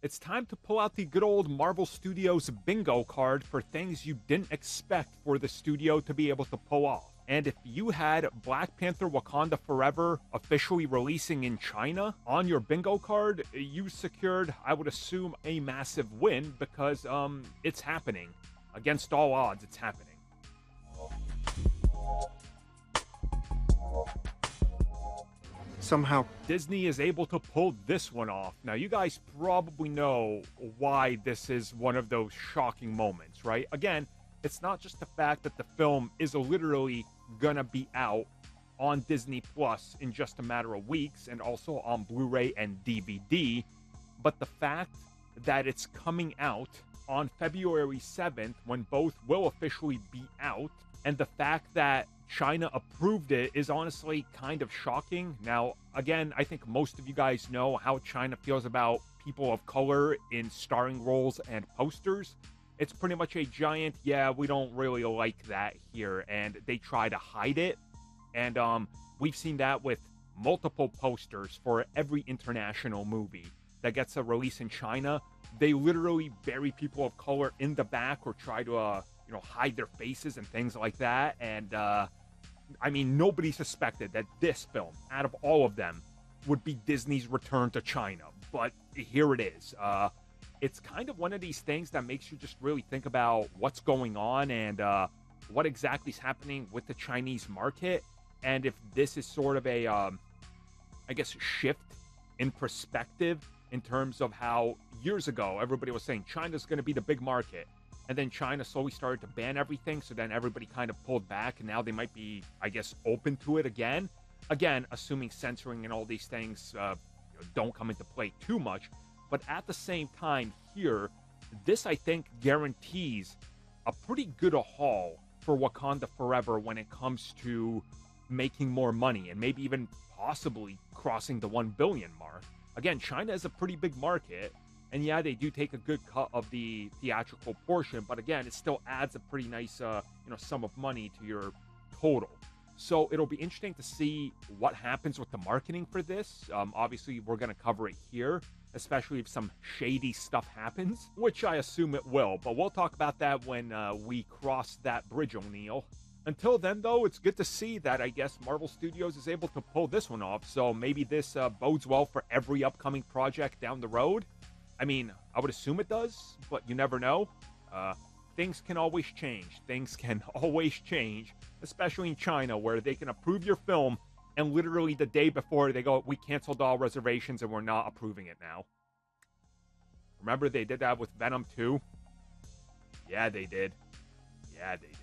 It's time to pull out the good old Marvel Studios bingo card for things you didn't expect for the studio to be able to pull off. And if you had Black Panther Wakanda Forever officially releasing in China on your bingo card, you secured, I would assume, a massive win because it's happening. Against all odds, it's happening. Somehow Disney is able to pull this one off. Now, you guys probably know why this is one of those shocking moments, right? Again, it's not just the fact that the film is literally gonna be out on Disney Plus in just a matter of weeks and also on Blu-ray and DVD, but the fact that it's coming out on February 7th when both will officially be out, and the fact that China approved it is honestly kind of shocking. Now, again, I think most of you guys know how China feels about people of color in starring roles and posters. It's pretty much a giant, yeah, we don't really like that here, and they try to hide it. And we've seen that with multiple posters for every international movie that gets a release in China. They literally bury people of color in the back or try to, hide their faces and things like that. And I mean, nobody suspected that this film, out of all of them, would be Disney's return to China. But here it is. It's kind of one of these things that makes you just really think about what's going on and what exactly is happening with the Chinese market. And if this is sort of a, shift in perspective in terms of how years ago everybody was saying China's going to be the big market. And then China slowly started to ban everything, so then everybody kind of pulled back, and now they might be, open to it again. Again, assuming censoring and all these things don't come into play too much. But at the same time here, this, I think, guarantees a pretty good haul for Wakanda Forever when it comes to making more money, and maybe even possibly crossing the 1 billion mark. Again, China is a pretty big market. And yeah, they do take a good cut of the theatrical portion, but again, it still adds a pretty nice, sum of money to your total. So it'll be interesting to see what happens with the marketing for this. Obviously, we're going to cover it here, especially if some shady stuff happens, which I assume it will. But we'll talk about that when we cross that bridge, O'Neill. Until then, though, it's good to see that I guess Marvel Studios is able to pull this one off. So maybe this bodes well for every upcoming project down the road. I mean, I would assume it does, but you never know. Things can always change. Things can always change, especially in China, where they can approve your film, and literally the day before they go, we canceled all reservations and we're not approving it now. Remember they did that with Venom 2? Yeah, they did. Yeah, they did.